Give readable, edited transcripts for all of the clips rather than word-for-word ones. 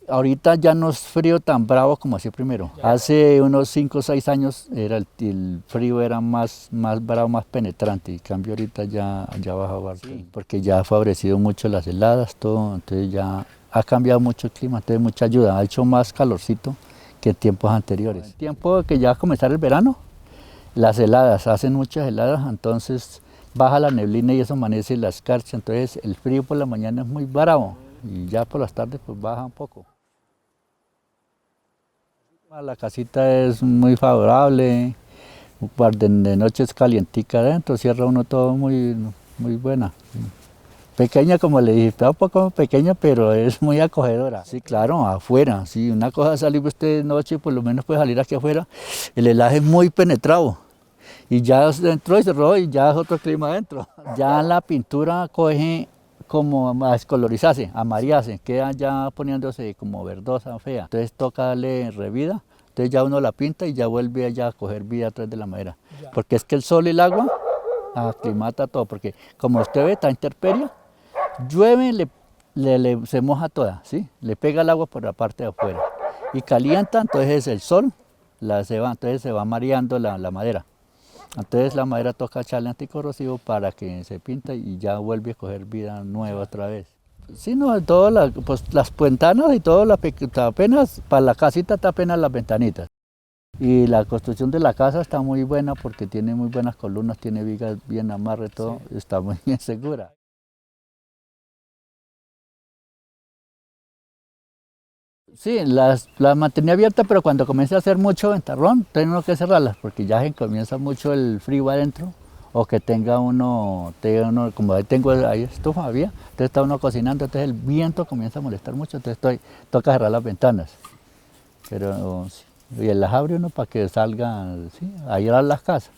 Ahorita ya no es frío tan bravo como hacía primero. Hace unos 5 o 6 años el frío era más bravo, más penetrante. En cambio ahorita ya bajó bastante, porque ya ha favorecido mucho las heladas, todo. Entonces ya ha cambiado mucho el clima, entonces mucha ayuda. Ha hecho más calorcito que en tiempos anteriores. El tiempo que ya va a comenzar el verano, las heladas, hacen muchas heladas, entonces baja la neblina y eso amanece la escarcha. Entonces el frío por la mañana es muy bravo y ya por las tardes pues baja un poco. La casita es muy favorable, de noche es calientica adentro, cierra uno todo muy buena. Pequeña, como le dije, está un poco pequeña, pero es muy acogedora. Sí, claro, afuera, sí, una cosa es salir usted de noche, por lo menos puede salir aquí afuera, el helaje es muy penetrado, y ya entró y cerró y ya es otro clima adentro. Ya la pintura coge como a descolorizarse, a marearse, queda ya poniéndose como verdosa, fea. Entonces toca darle revida, entonces ya uno la pinta y ya vuelve ya a coger vida atrás de la madera. Porque es que el sol y el agua aclimata todo, porque como usted ve, está intemperie, llueve, se moja toda, ¿sí? Le pega el agua por la parte de afuera. Y calienta, entonces el sol entonces se va mareando la madera. Entonces la madera toca echarle anticorrosivo para que se pinta y ya vuelve a coger vida nueva otra vez. Sí, no, pues, las ventanas y todo, apenas, para la casita está apenas las ventanitas. Y la construcción de la casa está muy buena porque tiene muy buenas columnas, tiene vigas bien amarre, todo, sí. Está muy bien segura. Sí, las mantenía abiertas, pero cuando comienza a hacer mucho ventarrón, tengo que cerrarlas porque ya comienza mucho el frío adentro, o que tenga uno, como ahí tengo ahí estufa había, entonces está uno cocinando, entonces el viento comienza a molestar mucho, entonces toca cerrar las ventanas. Pero y las abre uno para que salga, sí, a ir a las casas.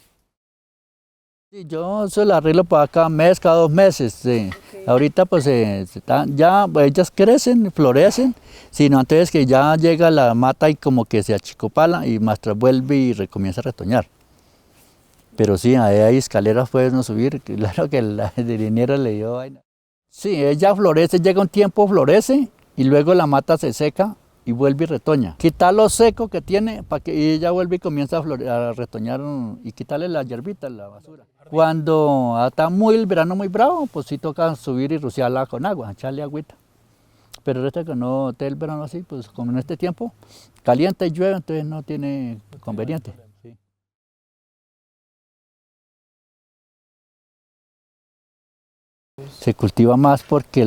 Sí, yo se la arreglo para cada mes, cada 2 meses. Sí. Okay. Ahorita pues ya ellas crecen, florecen, sino antes que ya llega la mata y como que se achicopala y más tras vuelve y recomienza a retoñar. Pero sí, ahí hay escaleras, puedes no subir, claro que la jardinera le dio vaina. Sí, ella florece, llega un tiempo, florece y luego la mata se seca y vuelve y retoña. Quitar lo seco que tiene para que y ella vuelve y comienza a retoñar y quitarle la hierbita, la basura. Cuando está el verano muy bravo, pues sí toca subir y rociarla con agua, echarle agüita. Pero el que no esté el verano así, pues como en este tiempo, calienta y llueve, entonces no tiene conveniente. Sí. Se cultiva más porque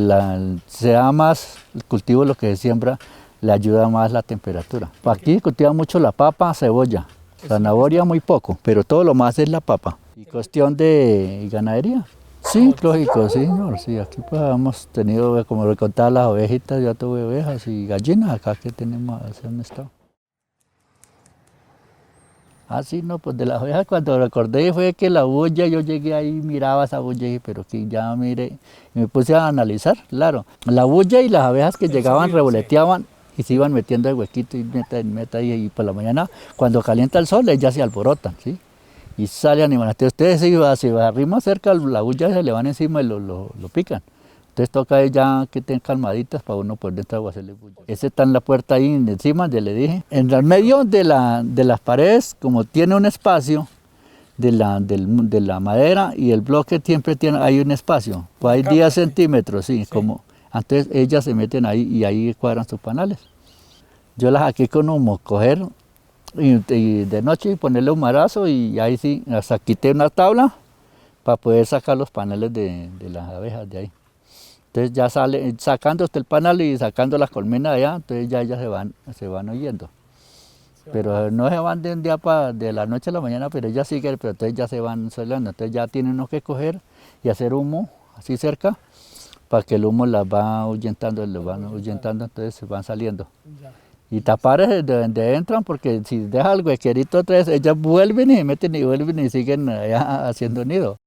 se da más el cultivo, lo que se siembra, le ayuda más la temperatura. Aquí se cultiva mucho la papa, cebolla, zanahoria muy poco, pero todo lo más es la papa. Y cuestión de ganadería. Sí, lógico, sí, señor. Sí, aquí pues hemos tenido, como le contaba, las ovejitas, yo tuve ovejas y gallinas acá que tenemos, así han estado. Ah, sí, no, pues de las ovejas cuando recordé fue que la bulla, yo llegué ahí, miraba esa bulla y dije, pero que ya mire, y me puse a analizar, claro, la bulla y las abejas que llegaban revoloteaban y se iban metiendo el huequito y meta y por la mañana, cuando calienta el sol, ellas se alborotan, ¿sí? Y sale animal. Entonces ustedes se arrima cerca la bulla, se le van encima y lo pican. Entonces toca ya que estén calmaditas para uno poder entrar o hacerle bulla. Ese está en la puerta ahí encima, ya le dije. En el medio de las paredes, como tiene un espacio de la madera y el bloque siempre hay un espacio, pues hay 10 centímetros, sí, como. Entonces ellas se meten ahí y ahí cuadran sus panales. Yo las saqué con humo, coger y de noche ponerle un marazo y ahí sí, hasta quité una tabla para poder sacar los paneles de las abejas de ahí. Entonces ya sale, sacando usted el panal y sacando las colmenas de allá, entonces ya ellas se van oyendo. Pero no se van de un día de la noche a la mañana, pero ellas siguen, pero entonces ya se van solando. Entonces ya tienen uno que coger y hacer humo así cerca para que el humo las va ahuyentando, entonces se van saliendo. Y tapar es de donde entran, porque si deja el huequerito otra vez, ellas vuelven y se meten y vuelven y siguen allá haciendo nido.